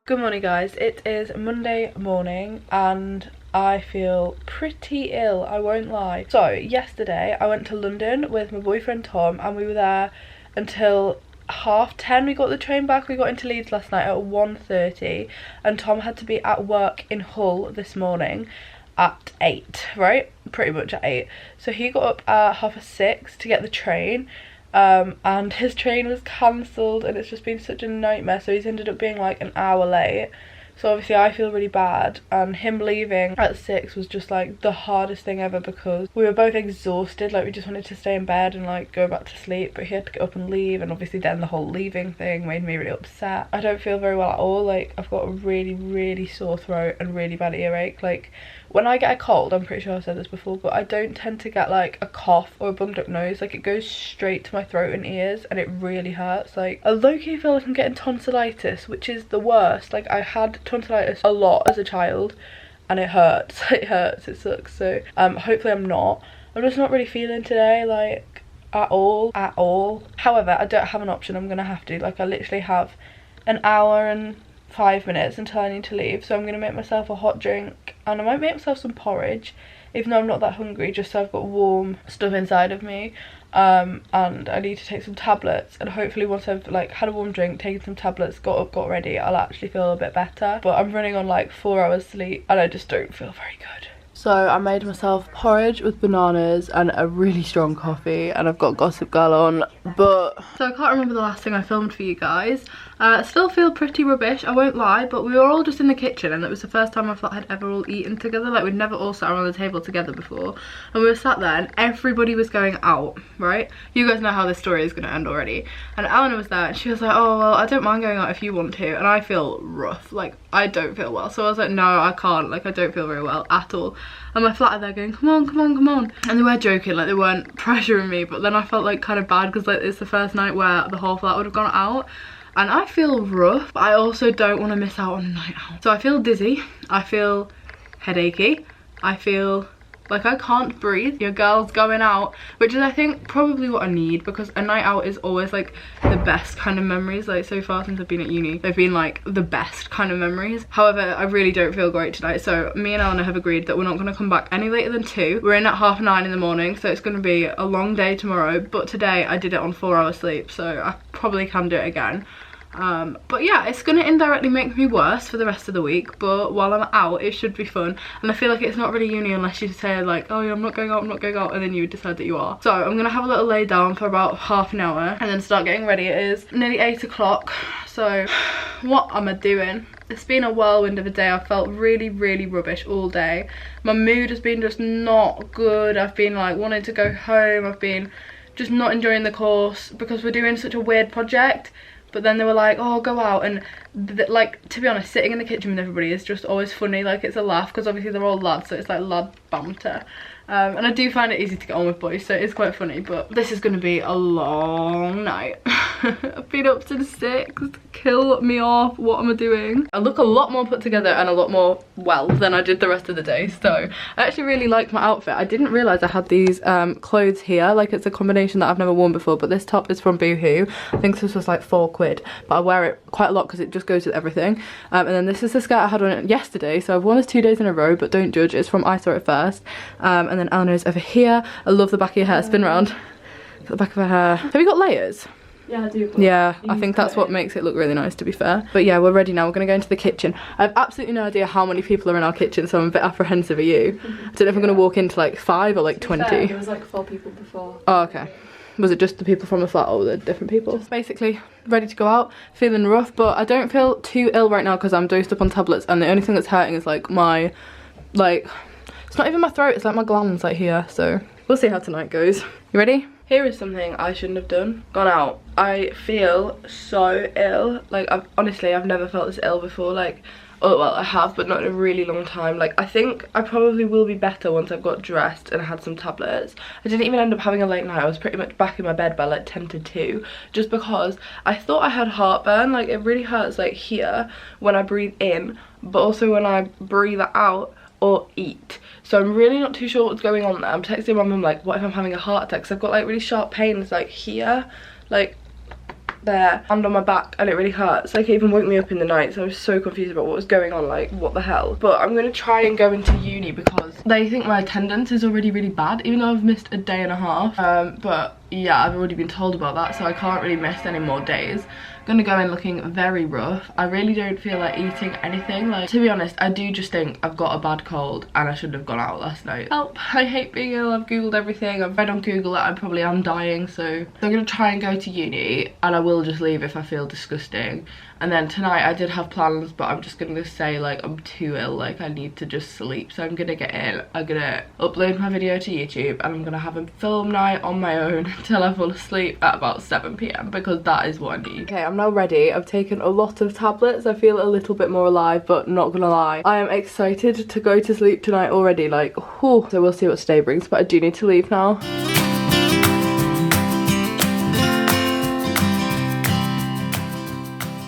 Good morning guys, it is Monday morning and I feel pretty ill, I won't lie. So yesterday I went to London with my boyfriend Tom and we were there until 10:30. We got the train back. We got into Leeds last night at 1:30 and Tom had to be at work in Hull this morning at 8, right? Pretty much at 8. So he got up at 6:30 to get the train. And his train was cancelled and it's just been such a nightmare, so he's ended up being like an hour late. So obviously I feel really bad, and him leaving at 6 was just like the hardest thing ever because we were both exhausted. Like we just wanted to stay in bed and like go back to sleep, but he had to get up and leave, and obviously then the whole leaving thing made me really upset. I don't feel very well at all. Like I've got a really sore throat and really bad earache. Like when I get a cold, I'm pretty sure I've said this before, but I don't tend to get like a cough or a bunged up nose. Like it goes straight to my throat and ears and it really hurts. Like I low-key feel like I'm getting tonsillitis, which is the worst. Like I had tonsillitis a lot as a child and it hurts. It hurts, it sucks. So hopefully I'm not. I'm just not really feeling today, like at all. However, I don't have an option. I'm gonna have to. Like I literally have an hour and 5 minutes until I need to leave, so I'm gonna make myself a hot drink and I might make myself some porridge even though I'm not that hungry, just so I've got warm stuff inside of me. And I need to take some tablets, and hopefully once I've like had a warm drink, taken some tablets, got up, got ready, I'll actually feel a bit better. But I'm running on like 4 hours sleep and I just don't feel very good. So I made myself porridge with bananas and a really strong coffee, and I've got Gossip Girl on. But so I can't remember the last thing I filmed for you guys. Still feel pretty rubbish, I won't lie, but we were all just in the kitchen and it was the first time I felt I'd ever all eaten together. Like we'd never all sat around the table together before, and we were sat there and everybody was going out, right? You guys know how this story is going to end already. And Eleanor was there and she was like, oh well, I don't mind going out if you want to, and I feel rough, like I don't feel well. So I was like, no, I can't, like I don't feel very well at all. And my flat are there going, come on. And they were joking, like they weren't pressuring me, but then I felt like kind of bad because like it's the first night where the whole flat would have gone out. And I feel rough, but I also don't want to miss out on a night out. So I feel dizzy, I feel headachy, I feel like I can't breathe. Your girl's going out, which is I think probably what I need, because a night out is always like the best kind of memories. Like so far since I've been at uni, they've been like the best kind of memories. However, I really don't feel great tonight, so me and Eleanor have agreed that we're not going to come back any later than 2. We're in at 9:30 in the morning, so it's going to be a long day tomorrow, but today I did it on 4 hours sleep, so I probably can do it again. But yeah, it's gonna indirectly make me worse for the rest of the week, but while I'm out it should be fun. And I feel like it's not really uni unless you say like, oh yeah, I'm not going out, and then you decide that you are. So I'm gonna have a little lay down for about half an hour and then start getting ready. It is nearly 8 o'clock, so what am I doing? It's been a whirlwind of a day. I felt really rubbish all day. My mood has been just not good. I've been like wanting to go home. I've been just not enjoying the course because we're doing such a weird project. But then they were like, oh, go out, and like, to be honest, sitting in the kitchen with everybody is just always funny. Like it's a laugh because obviously they're all lads, so it's like lad banter. And I do find it easy to get on with boys, so it's quite funny. But this is going to be a long night. I've been up since 6. Kill me off. What am I doing? I look a lot more put together and a lot more well than I did the rest of the day. So I actually really liked my outfit. I didn't realise I had these clothes here. Like it's a combination that I've never worn before, but this top is from Boohoo. I think this was like £4, but I wear it quite a lot because it just goes with everything. And then this is the skirt I had on yesterday, so I've worn this 2 days in a row, but don't judge, it's from I Saw It First. And then Eleanor's over here. I love the back of your hair. Spin around. Got the back of her hair. Have you got layers? Yeah, I do. Yeah, I think that's what makes it look really nice, to be fair. But yeah, we're ready now. We're going to go into the kitchen. I have absolutely no idea how many people are in our kitchen, so I'm a bit apprehensive. Are you? I don't know if I'm going to walk into like 5 or like 20. Fair, there was like 4 people before. Oh, okay. Was it just the people from the flat or the different people? Just basically ready to go out, feeling rough, but I don't feel too ill right now because I'm dosed up on tablets, and the only thing that's hurting is like my, like, it's not even my throat, it's like my glands like here, so we'll see how tonight goes. You ready? Here is something I shouldn't have done. Gone out. I feel so ill. Like, honestly, I've never felt this ill before. Like, oh, well, I have, but not in a really long time. Like, I think I probably will be better once I've got dressed and had some tablets. I didn't even end up having a late night. I was pretty much back in my bed by like 10 to 2, just because I thought I had heartburn. Like, it really hurts like here when I breathe in, but also when I breathe out or eat. So I'm really not too sure what's going on there. I'm texting my mum like, what if I'm having a heart attack? Because I've got like really sharp pains like here, like there and on my back, and it really hurts. Like, it even woke me up in the night, so I was so confused about what was going on, like, what the hell. But I'm gonna try and go into uni because they think my attendance is already really bad, even though I've missed a day and a half. But yeah, I've already been told about that, so I can't really miss any more days. Gonna go in looking very rough. I really don't feel like eating anything. Like, to be honest, I do just think I've got a bad cold and I shouldn't have gone out last night. Help, I hate being ill. I've googled everything. I've read on Google that I probably am dying, so I'm gonna try and go to uni, and I will just leave if I feel disgusting. And then tonight I did have plans, but I'm just gonna say, like, I'm too ill, like I need to just sleep. So I'm gonna get in, I'm gonna upload my video to YouTube, and I'm gonna have a film night on my own until I fall asleep at about 7 PM, because that is what I need. Okay, I'm now ready. I've taken a lot of tablets. I feel a little bit more alive, but not gonna lie, I am excited to go to sleep tonight already. Like, whew. So we'll see what today brings, but I do need to leave now.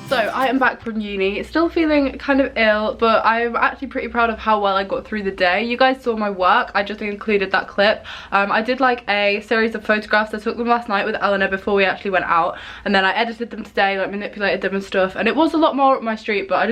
So I am back from uni, still feeling kind of ill, but I'm actually pretty proud of how well I got through the day. You guys saw my work, I just included that clip. I did like a series of photographs. I took them last night with Eleanor before we actually went out, and then I edited them today, like manipulated them and stuff, and it was a lot more up my street, but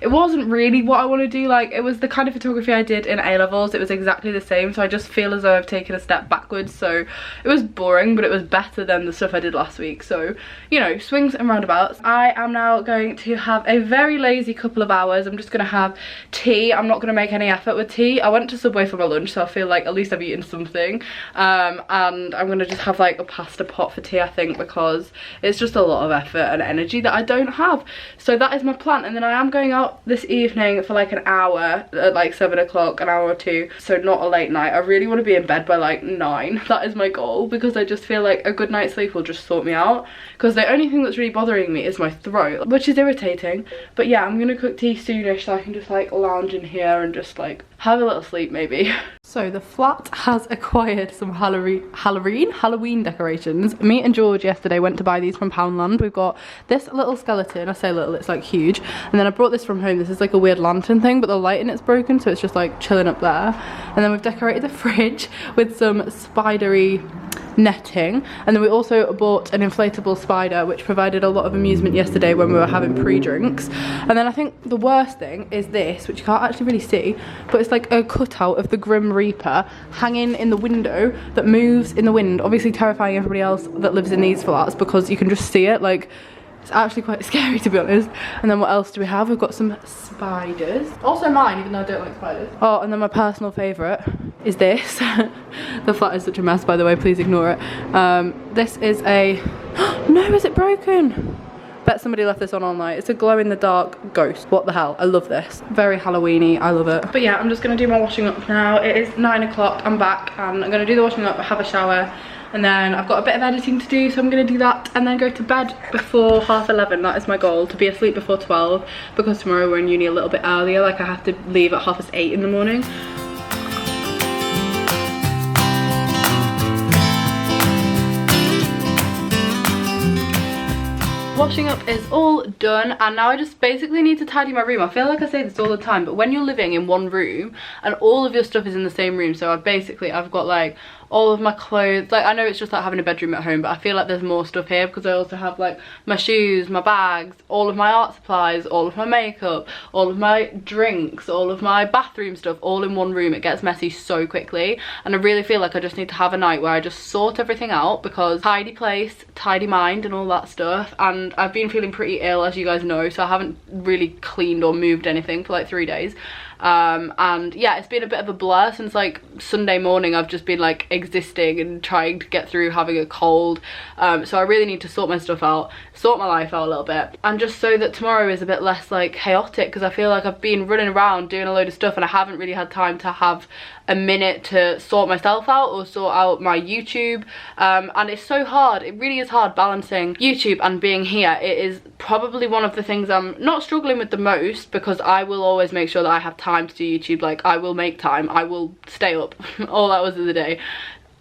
it wasn't really what I want to do. Like, it was the kind of photography I did in A-levels. It was exactly the same, so I just feel as though I've taken a step backwards. So it was boring, but it was better than the stuff I did last week. So, you know, swings and roundabouts. I am now going to have a very lazy couple of hours. I'm just gonna have tea. I'm not gonna make any effort with tea. I went to Subway for my lunch, so I feel like at least I've eaten something. And I'm gonna just have like a pasta pot for tea, I think, because it's just a lot of effort and energy that I don't have. So that is my plan. And then I am going out this evening for like an hour at like 7 o'clock, an hour or two, so not a late night. I really want to be in bed by like 9. That is my goal, because I just feel like a good night's sleep will just sort me out, because the only thing that's really bothering me is my throat, which is irritating. But yeah, I'm gonna cook tea soonish, so I can just like lounge in here and just like have a little sleep maybe. So the flat has acquired some Halloween decorations. Me and George yesterday went to buy these from Poundland. We've got this little skeleton. I say little, it's like huge. And then I brought this from home. This is like a weird lantern thing, but the light in it's broken, so it's just like chilling up there. And then we've decorated the fridge with some spidery netting, and then we also bought an inflatable spider, which provided a lot of amusement yesterday when we were having pre-drinks. And then I think the worst thing is this, which you can't actually really see, but it's like a cutout of the Grim Reaper hanging in the window that moves in the wind, obviously terrifying everybody else that lives in these flats, because you can just see it. Like, it's actually quite scary, to be honest. And then what else do we have? We've got some spiders. Also mine, even though I don't like spiders. Oh, and then my personal favourite is this. The flat is such a mess, by the way, please ignore it. This is a... No, is it broken? Bet somebody left this on all night. It's a glow-in-the-dark ghost. What the hell? I love this. Very Halloween-y. I love it. But yeah, I'm just going to do my washing up now. It is 9 o'clock. I'm back, and I'm going to do the washing up, have a shower, and then I've got a bit of editing to do, so I'm going to do that and then go to bed before 11:30. That is my goal, to be asleep before 12, because tomorrow we're in uni a little bit earlier. Like, I have to leave at 8:30 in the morning. Washing up is all done, and now I just basically need to tidy my room. I feel like I say this all the time, but when you're living in one room and all of your stuff is in the same room, so I've got like all of my clothes. Like, I know it's just like having a bedroom at home, but I feel like there's more stuff here, because I also have like my shoes, my bags, all of my art supplies, all of my makeup, all of my drinks, all of my bathroom stuff, all in one room. It gets messy so quickly, and I really feel like I just need to have a night where I just sort everything out, because tidy place, tidy mind and all that stuff. And I've been feeling pretty ill, as you guys know, so I haven't really cleaned or moved anything for like 3 days. And yeah, it's been a bit of a blur since like Sunday morning. I've just been like existing and trying to get through having a cold, so I really need to sort my stuff out, sort my life out a little bit, and just so that tomorrow is a bit less like chaotic, because I feel like I've been running around doing a load of stuff and I haven't really had time to have a minute to sort myself out or sort out my YouTube. And it's so hard, it really is hard balancing YouTube and being here. It is probably one of the things I'm not struggling with the most, because I will always make sure that I have time to do YouTube. Like, I will make time, I will stay up all hours of the day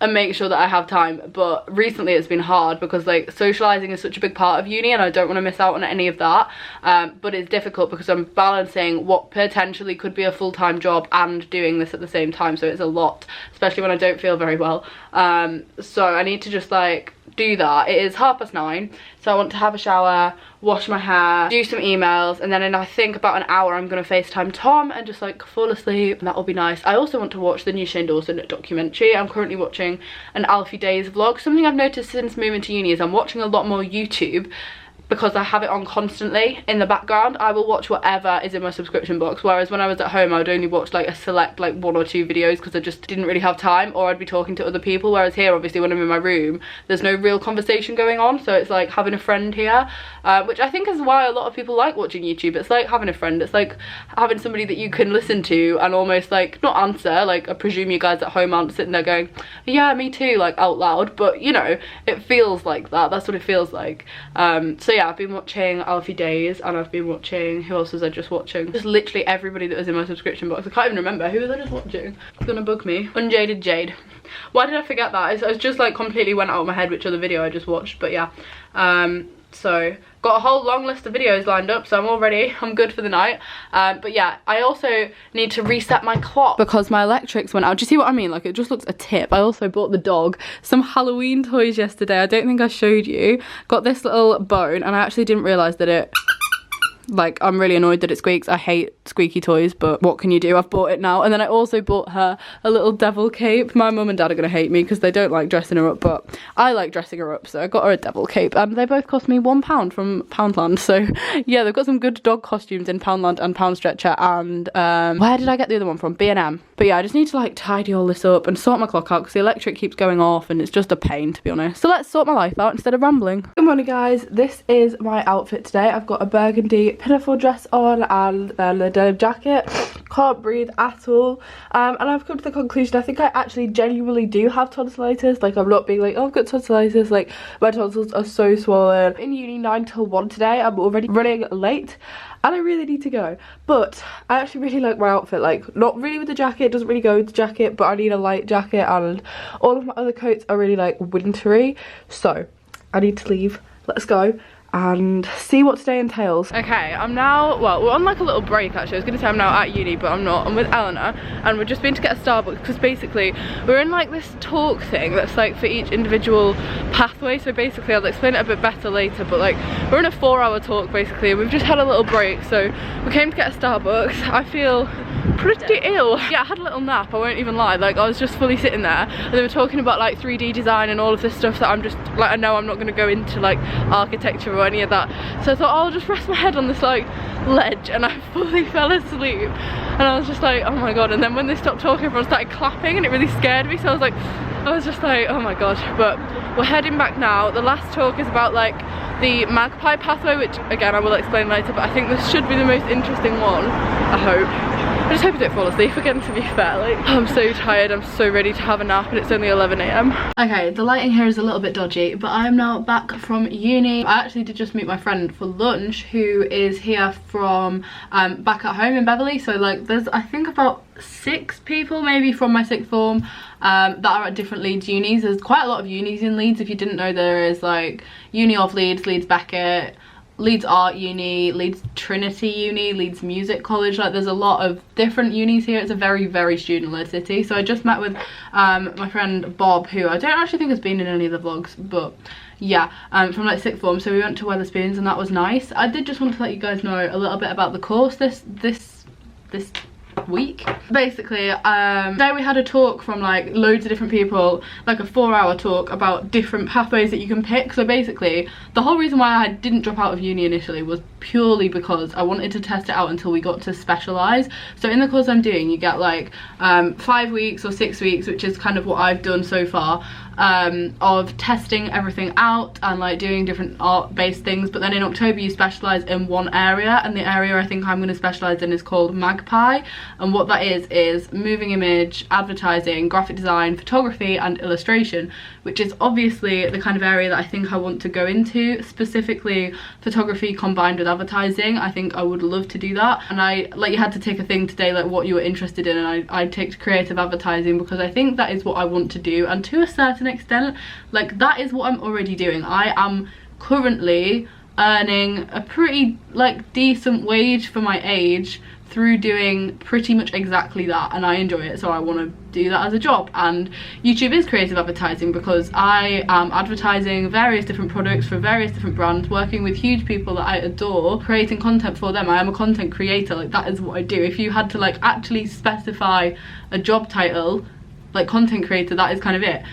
and make sure that I have time. But recently it's been hard, because like socializing is such a big part of uni and I don't want to miss out on any of that. But it's difficult because I'm balancing what potentially could be a full-time job and doing this at the same time, so it's a lot, especially when I don't feel very well. So I need to just like do that. It is 9:30, so I want to have a shower, wash my hair, do some emails, and then in I think about an hour I'm gonna FaceTime Tom and just like fall asleep, and that will be nice. I also want to watch the new Shane Dawson documentary. I'm currently watching an Alfie Days vlog. Something I've noticed since moving to uni is I'm watching a lot more YouTube, because I have it on constantly in the background. I will watch whatever is in my subscription box, whereas when I was at home I would only watch like a select like 1 or 2 videos because I just didn't really have time, or I'd be talking to other people, whereas here obviously when I'm in my room there's no real conversation going on, so it's like having a friend here, which I think is why a lot of people like watching YouTube. It's like having a friend, it's like having somebody that you can listen to and almost like not answer, like I presume you guys at home aren't sitting there going yeah me too like out loud, but you know, it feels like that. That's what it feels like. So yeah, I've been watching Alfie Days, and I've been watching, who else was I just watching? Just literally everybody that was in my subscription box. I can't even remember, who was I just watching? It's gonna bug me. Unjaded Jade. Why did I forget that? It's just like completely went out of my head which other video I just watched, but yeah. So got a whole long list of videos lined up, so I'm good for the night. But yeah, I also need to reset my clock because my electrics went out. Do you see what I mean? Like, it just looks a tip. I also bought the dog some Halloween toys yesterday. I don't think I showed you. Got this little bone, and I actually didn't realise that it, like, I'm really annoyed that it squeaks. I hate squeaky toys, but what can you do? I've bought it now. And then I also bought her a little devil cape. My mum and dad are gonna hate me because they don't like dressing her up, but I like dressing her up, so I got her a devil cape. And they both cost me £1 from Poundland. So yeah, they've got some good dog costumes in Poundland and Pound Stretcher, and where did I get the other one from? B&M. But yeah, I just need to like tidy all this up and sort my clock out because the electric keeps going off and it's just a pain, to be honest. So let's sort my life out instead of rambling. Good morning guys, this is my outfit today. I've got a burgundy pinafore dress on and then a denim jacket. Can't breathe at all, and I've come to the conclusion I think I actually genuinely do have tonsillitis. Like, I'm not being like, oh, I've got tonsillitis, like my tonsils are so swollen. In uni 9 till 1 today. I'm already running late and I really need to go, but I actually really like my outfit. Like, not really with the jacket, it doesn't really go with the jacket, but I need a light jacket, and all of my other coats are really like wintry, so I need to leave. Let's go and see what today entails. Okay, I'm now, well, we're on like a little break actually. I was gonna say I'm now at uni, but I'm not. I'm with Eleanor, and we're just been to get a Starbucks because basically we're in like this talk thing that's like for each individual pathway. So basically I'll explain it a bit better later, but like we're in a 4-hour talk basically, and we've just had a little break, so we came to get a Starbucks. I feel pretty ill. Yeah, I had a little nap, I won't even lie. Like, I was just fully sitting there and they were talking about like 3D design and all of this stuff that I'm just like, I know I'm not going to go into like architecture or any of that, so I thought, oh, I'll just rest my head on this like ledge, and I fully fell asleep, and I was just like, oh my god. And then when they stopped talking, everyone started clapping and it really scared me, so I was just like, oh my god. But we're heading back now. The last talk is about like the magpie pathway, which again I will explain later, but I think this should be the most interesting one, I hope. I just hope I don't fall asleep again, to be fair. Like, I'm so tired, I'm so ready to have a nap, and it's only 11 AM. Okay, the lighting here is a little bit dodgy, but I am now back from uni. I actually did just meet my friend for lunch, who is here from back at home in Beverley. So like, there's I think about 6 people maybe from my 6th form that are at different Leeds unis. There's quite a lot of unis in Leeds. If you didn't know, there is like Uni of Leeds, Leeds Beckett, Leeds Art Uni, Leeds Trinity Uni, Leeds Music College. Like, there's a lot of different unis here. It's a very, very student-led city. So I just met with my friend Bob, who I don't actually think has been in any of the vlogs, but yeah, from like 6th form. So we went to Wetherspoons and that was nice. I did just want to let you guys know a little bit about the course this week. Basically, today we had a talk from like loads of different people, like a 4-hour talk about different pathways that you can pick. So basically, the whole reason why I didn't drop out of uni initially was purely because I wanted to test it out until we got to specialise. So in the course I'm doing, you get like 5 weeks or 6 weeks, which is kind of what I've done so far, of testing everything out and like doing different art-based things. But then in October you specialise in one area, and the area I think I'm going to specialise in is called Magpie. And what that is moving image, advertising, graphic design, photography and illustration, which is obviously the kind of area that I think I want to go into, specifically photography combined with advertising. I think I would love to do that. And I like, you had to take a thing today like what you were interested in, and I ticked creative advertising because I think that is what I want to do, and to a certain extent like that is what I'm already doing. I am currently earning a pretty like decent wage for my age through doing pretty much exactly that, and I enjoy it, so I want to do that as a job. And YouTube is creative advertising because I am advertising various different products for various different brands, working with huge people that I adore, creating content for them. I am a content creator, like that is what I do. If you had to like actually specify a job title, like content creator, that is kind of it.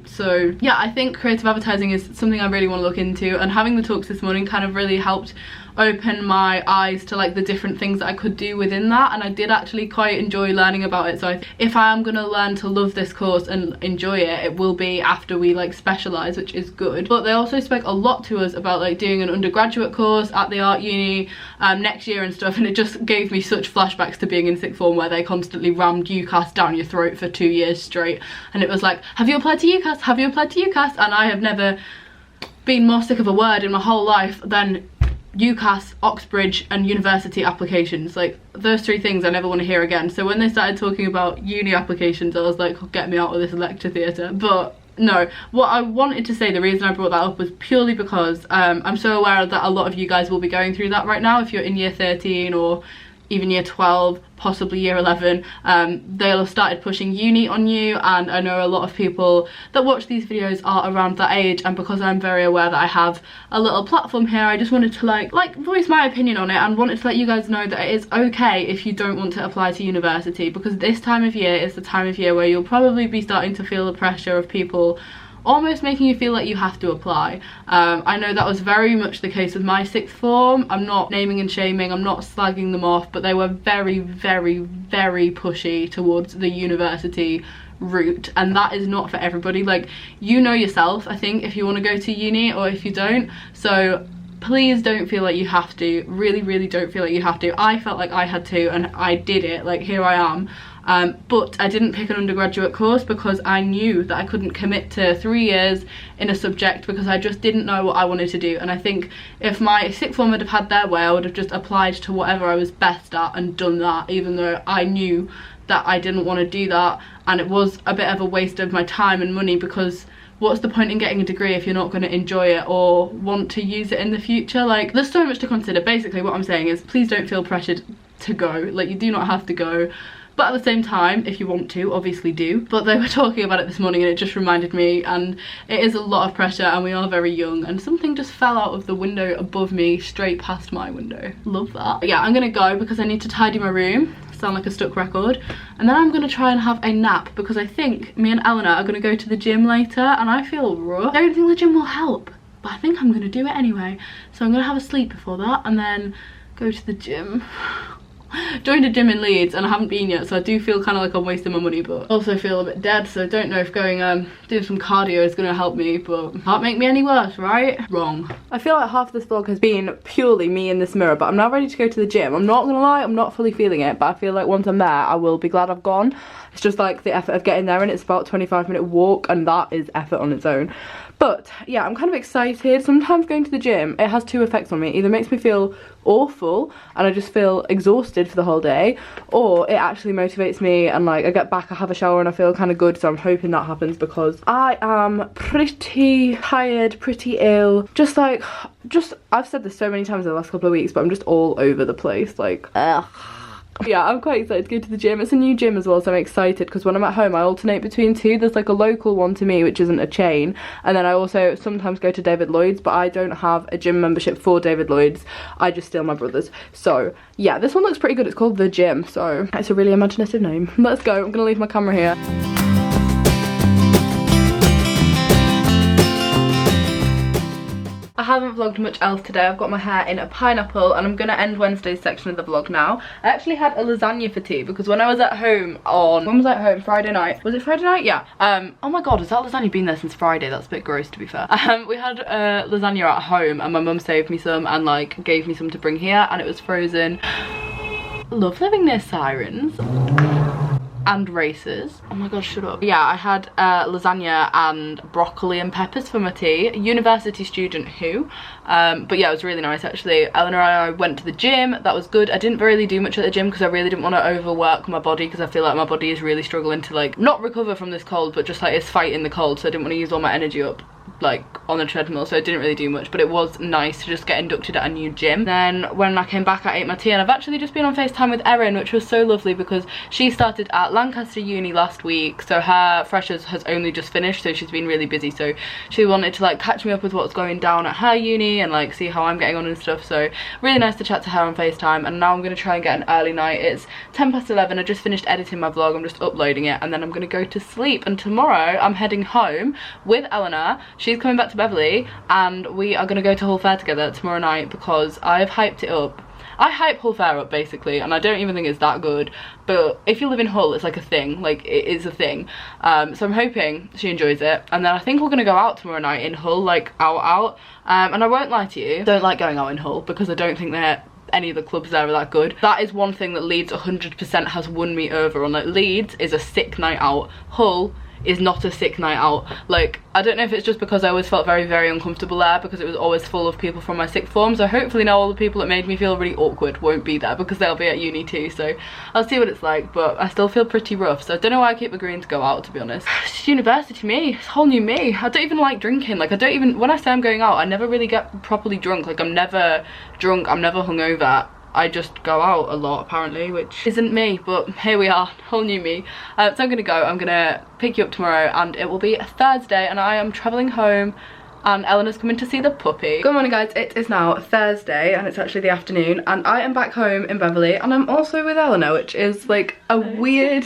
So yeah, I think creative advertising is something I really want to look into, and having the talks this morning kind of really helped open my eyes to like the different things that I could do within that, and I did actually quite enjoy learning about it. So if I am going to learn to love this course and enjoy it, it will be after we like specialise, which is good. But they also spoke a lot to us about like doing an undergraduate course at the art uni next year and stuff, and it just gave me such flashbacks to being in sixth form where they constantly rammed UCAS down your throat for 2 years straight, and it was like, have you applied to UCAS, have you applied to UCAS? And I have never been more sick of a word in my whole life than UCAS, Oxbridge and university applications. Like those three things I never want to hear again. So when they started talking about uni applications, I was like, oh, get me out of this lecture theatre. But no, what I wanted to say, the reason I brought that up was purely because I'm so aware that a lot of you guys will be going through that right now. If you're in year 13 or even year 12, possibly year 11, they'll have started pushing uni on you, and I know a lot of people that watch these videos are around that age, and because I'm very aware that I have a little platform here, I just wanted to like voice my opinion on it, and wanted to let you guys know that it is okay if you don't want to apply to university, because this time of year is the time of year where you'll probably be starting to feel the pressure of people almost making you feel like you have to apply. I know that was very much the case with my sixth form. I'm not naming and shaming, I'm not slagging them off, but they were very, very, very pushy towards the university route, and that is not for everybody. Like, you know yourself, I think, if you want to go to uni or if you don't. So please don't feel like you have to. Really, really don't feel like you have to. I felt like I had to, and I did it. Like, here I am. But I didn't pick an undergraduate course because I knew that I couldn't commit to 3 years in a subject because I just didn't know what I wanted to do. And I think if my sixth form had had their way, I would have just applied to whatever I was best at and done that, even though I knew that I didn't want to do that, and it was a bit of a waste of my time and money, because what's the point in getting a degree if you're not going to enjoy it or want to use it in the future? Like, there's so much to consider. Basically what I'm saying is, please don't feel pressured to go. Like, you do not have to go, but at the same time, if you want to, obviously do. But they were talking about it this morning and it just reminded me, and it is a lot of pressure, and we are very young, and something just fell out of the window above me straight past my window. Love that. But yeah, I'm gonna go because I need to tidy my room, sound like a stuck record, and then I'm gonna try and have a nap because I think me and Eleanor are gonna go to the gym later, and I feel rough. I don't think the gym will help, but I think I'm gonna do it anyway. So I'm gonna have a sleep before that and then go to the gym. Joined a gym in Leeds and I haven't been yet, so I do feel kind of like I'm wasting my money, but also feel a bit dead, so I don't know if going doing some cardio is going to help me, but can't make me any worse, right? Wrong. I feel like half of this vlog has been purely me in this mirror, but I'm now ready to go to the gym. I'm not gonna lie, I'm not fully feeling it, but I feel like once I'm there I will be glad I've gone. It's just like the effort of getting there, and it's about a 25-minute walk, and that is effort on its own. But yeah, I'm kind of excited. Sometimes going to the gym, it has two effects on me. It either makes me feel awful and I just feel exhausted for the whole day, or it actually motivates me and like I get back, I have a shower and I feel kind of good. So I'm hoping that happens because I am pretty tired, pretty ill. I've said this so many times in the last couple of weeks, but I'm just all over the place, like ugh. Yeah, I'm quite excited to go to the gym. It's a new gym as well, so I'm excited because when I'm at home I alternate between two. There's like a local one to me which isn't a chain, and then I also sometimes go to David Lloyd's, but I don't have a gym membership for David Lloyd's. I just steal my brother's. So yeah, this one looks pretty good. It's called The Gym, so it's a really imaginative name. Let's go. I'm gonna leave my camera here. I haven't vlogged much else today. I've got my hair in a pineapple and I'm gonna end Wednesday's section of the vlog now. I actually had a lasagna for tea because when I was at home on, when was I at home? Friday night. Was it Friday night? Yeah. Oh my god, has that lasagna been there since Friday? That's a bit gross, to be fair. We had lasagna at home and my mum saved me some and like gave me some to bring here, and it was frozen. Love living near sirens and races. Oh my god, shut up. Yeah, I had lasagna and broccoli and peppers for my tea. A university student who, but yeah, it was really nice actually. Eleanor and I went to the gym. That was good. I didn't really do much at the gym because I really didn't want to overwork my body, because I feel like my body is really struggling to like not recover from this cold, but just like it's fighting the cold, so I didn't want to use all my energy up like on the treadmill, so I didn't really do much, but it was nice to just get inducted at a new gym. Then when I came back, I ate my tea, and I've actually just been on FaceTime with Erin, which was so lovely because she started at Lancaster Uni last week, so her freshers has only just finished, so she's been really busy, so she wanted to like catch me up with what's going down at her uni and like see how I'm getting on and stuff. So really nice to chat to her on FaceTime. And now I'm going to try and get an early night. It's 11:10. I just finished editing my vlog, I'm just uploading it, and then I'm going to go to sleep. And tomorrow I'm heading home with Eleanor. She's coming back to Beverley, and we are going to go to Hull Fair together tomorrow night because I've hyped it up. I hype Hull Fair up basically, and I don't even think it's that good, but if you live in Hull, it's like a thing, like it is a thing. So I'm hoping she enjoys it, and then I think we're gonna go out tomorrow night in Hull, like out. And I won't lie to you, don't like going out in Hull because I don't think that any of the clubs there are that good. That is one thing that Leeds 100% has won me over on. Like, Leeds is a sick night out, Hull is not a sick night out. Like, I don't know if it's just because I always felt very, very uncomfortable there because it was always full of people from my sixth form, so hopefully now all the people that made me feel really awkward won't be there because they'll be at uni too, so I'll see what it's like. But I still feel pretty rough, so I don't know why I keep agreeing to go out, to be honest. It's university me, it's whole new me. I don't even like drinking. Like, I don't even, when I say I'm going out, I never really get properly drunk. Like, I'm never drunk, I'm never hungover. I just go out a lot apparently, which isn't me, but here we are, whole new me. So I'm gonna go, I'm gonna pick you up tomorrow, and it will be a Thursday, and I am travelling home, and Eleanor's coming to see the puppy. Good morning guys, it is now Thursday, and it's actually the afternoon, and I am back home in Beverley, and I'm also with Eleanor, which is like a weird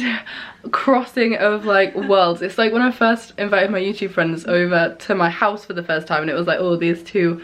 crossing of like worlds. It's like when I first invited my YouTube friends over to my house for the first time, and it was like, oh, these two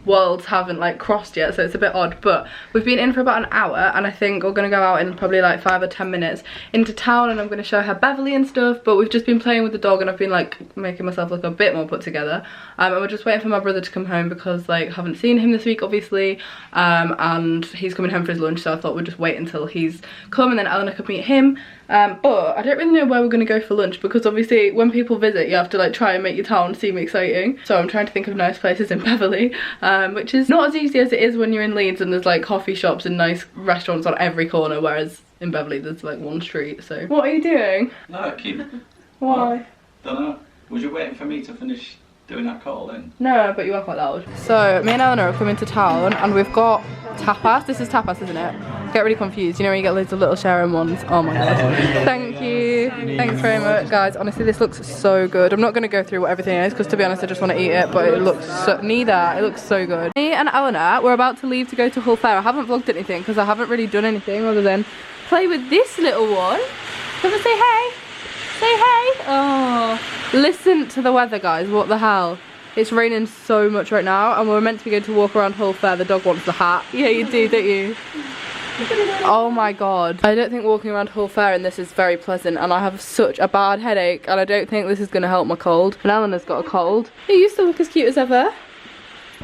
worlds haven't like crossed yet, so it's a bit odd. But we've been in for about an hour, and I think we're gonna go out in probably like 5 or 10 minutes into town, and I'm gonna show her Beverley and stuff. But we've just been playing with the dog, and I've been like making myself look a bit more put together, and we're just waiting for my brother to come home because like I haven't seen him this week obviously, and he's coming home for his lunch, so I thought we'd just wait until he's come and then Eleanor could meet him. But I don't really know where we're gonna go for lunch because obviously when people visit you have to like try and make your town seem exciting, so I'm trying to think of nice places in Beverley, which is not as easy as it is when you're in Leeds and there's like coffee shops and nice restaurants on every corner, whereas in Beverley there's like one street. So what are you doing? No, keep. Why? Don't know. Was you waiting for me to finish doing that call then? No, but you are quite loud. So me and Eleanor are coming to town, and we've got tapas. This is tapas, isn't it? Get really confused, you know when you get loads of little sharing ones. Oh my god. Thank you. Thanks very much. Guys, honestly this looks so good. I'm not going to go through what everything is because to be honest I just want to eat it, but it looks so, it looks so good. Me and Eleanor, we're about to leave to go to Hull Fair. I haven't vlogged anything because I haven't really done anything other than play with this little one. Come and say hey. Say hey. Oh, listen to the weather guys, what the hell. It's raining so much right now, and we're meant to be going to walk around Hull Fair. The dog wants the hat. Yeah, you do, don't you? Oh my god. I don't think walking around Hull Fair in this is very pleasant, and I have such a bad headache, and I don't think this is going to help my cold. And Eleanor's got a cold. You still look as cute as ever.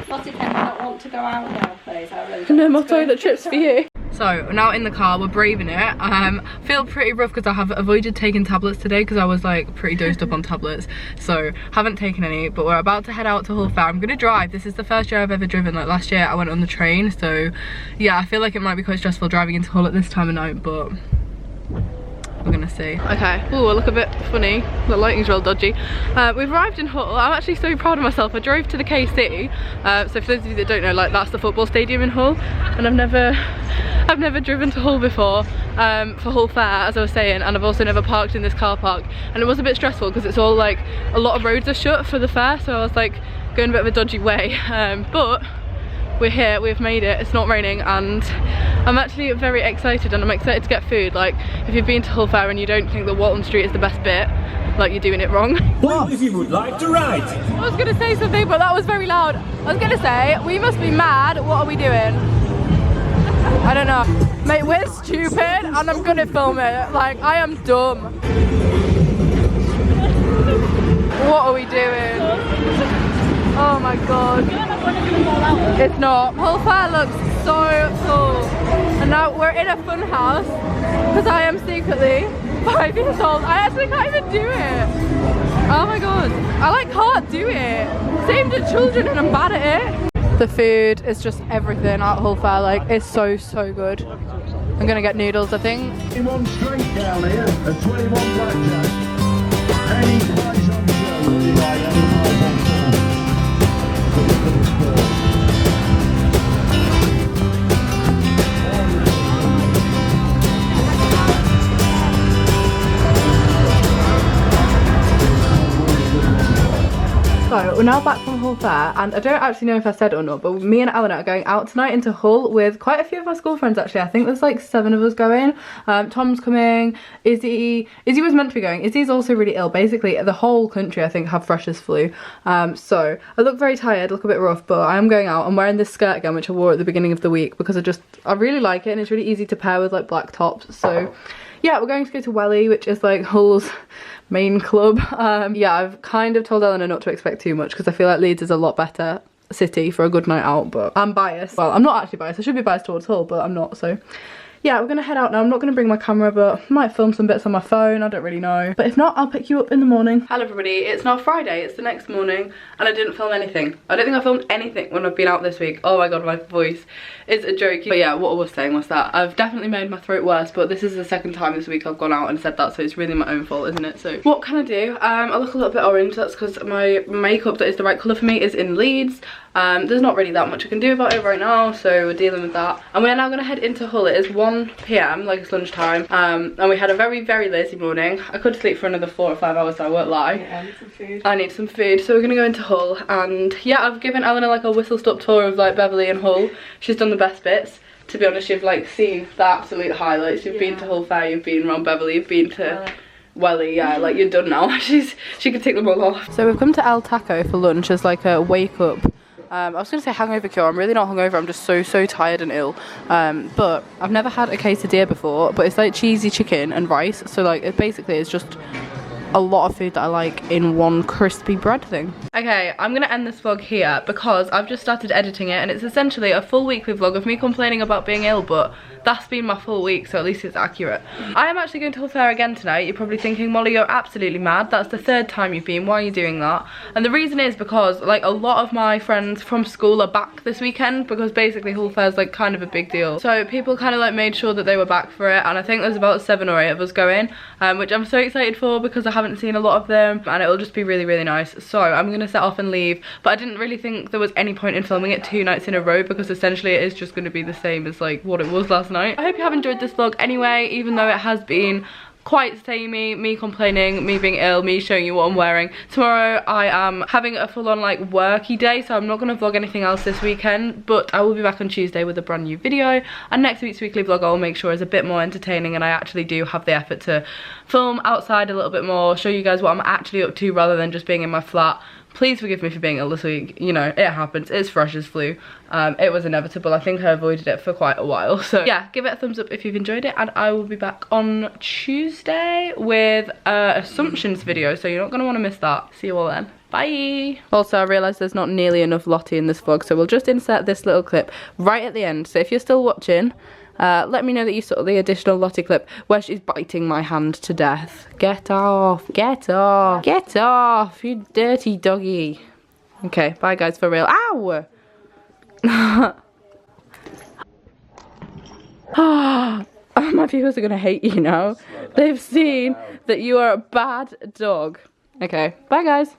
What if I don't want to go out now, please? I really don't No more want to go. toilet trips for you. So we're now in the car, we're braving it. Feel pretty rough because I have avoided taking tablets today because I was like pretty dosed up on tablets, so haven't taken any. But we're about to head out to Hull Fair. I'm gonna drive. This is the first year I've ever driven. Like last year I went on the train, so yeah, I feel like it might be quite stressful driving into Hull at this time of night, but we're gonna see. Okay, ooh, I look a bit funny. The lighting's real dodgy. We've arrived in Hull. I'm actually so proud of myself. I drove to the KC. So for those of you that don't know, like that's the football stadium in Hull, and I've never driven to Hull before for Hull Fair, as I was saying, and I've also never parked in this car park, and it was a bit stressful because it's all like a lot of roads are shut for the fair, so I was like going a bit of a dodgy way, but we're here, we've made it, it's not raining, and I'm actually very excited, and I'm excited to get food. Like, if you've been to Hull Fair and you don't think that Walton Street is the best bit, like you're doing it wrong. Well, if you would like to ride. I was gonna say something, but that was very loud. I was gonna say, we must be mad, what are we doing? I don't know. Mate, we're stupid, and I'm gonna film it. Like, I am dumb. What are we doing? Oh my god. It's not. Hull Fair looks so cool. And now we're in a fun house because I am secretly 5 years old. I actually can't even do it. Oh my god. I like can't do it. Same to children and I'm bad at it. The food is just everything at Hull Fair. Like, it's so good. I'm gonna get noodles, I think. 21 straight down here at 21 blackjack. Any price on show, really like any price on show. we're now back from Hull Fair, and I don't actually know if I said it or not, but me and Eleanor are going out tonight into Hull with quite a few of our school friends actually. I think there's like 7 of us going. Tom's coming, Izzy was meant to be going. Izzy's also really ill. Basically the whole country I think have freshers flu. So I look very tired, look a bit rough, but I am going out. I'm wearing this skirt again, which I wore at the beginning of the week because I really like it, and it's really easy to pair with like black tops. So yeah, we're going to go to Welly, which is like Hull's main club. Yeah, I've kind of told Eleanor not to expect too much because I feel like Leeds is a lot better city for a good night out, but I'm biased. Well, I'm not actually biased. I should be biased towards Hull, but I'm not, so yeah, we're gonna head out now. I'm not gonna bring my camera, but I might film some bits on my phone. I don't really know. But if not, I'll pick you up in the morning. Hello everybody, it's now Friday. It's the next morning and I didn't film anything. I don't think I filmed anything when I've been out this week. Oh my god, my voice is a joke. But yeah, what I was saying was that I've definitely made my throat worse, but this is the second time this week I've gone out and said that, so it's really my own fault, isn't it? So what can I do? I look a little bit orange. That's because my makeup that is the right colour for me is in Leeds. There's not really that much I can do about it right now, so we're dealing with that. And we're now going to head into Hull. It is 1 PM, like it's lunchtime, and we had a very, very lazy morning. I could sleep for another 4 or 5 hours, so I won't lie. Yeah, I need some food. I need some food, so we're going to go into Hull, and yeah, I've given Eleanor like a whistle-stop tour of like Beverley and Hull. She's done the best bits. To be honest, you've like seen the absolute highlights. You've been to Hull Fair, you've been around Beverley, you've been to Welly, yeah, like you're done now. She can take them all off. So we've come to El Taco for lunch as like a wake up. I was going to say hangover cure. I'm really not hungover, I'm just so tired and ill. But I've never had a quesadilla before, but it's like cheesy chicken and rice, so like it basically is just a lot of food that I like in one crispy bread thing. Okay, I'm gonna end this vlog here because I've just started editing it, and it's essentially a full weekly vlog of me complaining about being ill, but that's been my full week, so at least it's accurate. I am actually going to Hull Fair again tonight. You're probably thinking, Molly, you're absolutely mad. That's the 3rd time you've been. Why are you doing that? And the reason is because like a lot of my friends from school are back this weekend, because basically Hull Fair is like kind of a big deal. So people kind of like made sure that they were back for it, and I think there's about 7 or 8 of us going, which I'm so excited for because I haven't seen a lot of them, and it'll just be really, really nice. So I'm gonna set off and leave, but I didn't really think there was any point in filming it 2 nights in a row because essentially it is just going to be the same as like what it was last night. I hope you have enjoyed this vlog anyway, even though it has been quite samey, me complaining, me being ill, me showing you what I'm wearing. Tomorrow I am having a full-on like worky day, so I'm not going to vlog anything else this weekend, but I will be back on Tuesday with a brand new video, and next week's weekly vlog I'll make sure is a bit more entertaining, and I actually do have the effort to film outside a little bit more, show you guys what I'm actually up to rather than just being in my flat. Please forgive me for being ill this week, you know, it happens, it's freshers flu. It was inevitable. I think I avoided it for quite a while, so yeah, give it a thumbs up if you've enjoyed it, and I will be back on Tuesday with assumptions video, so you're not going to want to miss that. See you all then. Bye. Also, I realised there's not nearly enough Lottie in this vlog, so we'll just insert this little clip right at the end. So if you're still watching, let me know that you saw the additional Lottie clip where she's biting my hand to death. Get off, get off, get off, you dirty doggy. Okay, bye guys, for real. Ow! My viewers are gonna hate you now. They've seen that you are a bad dog. Okay, bye guys.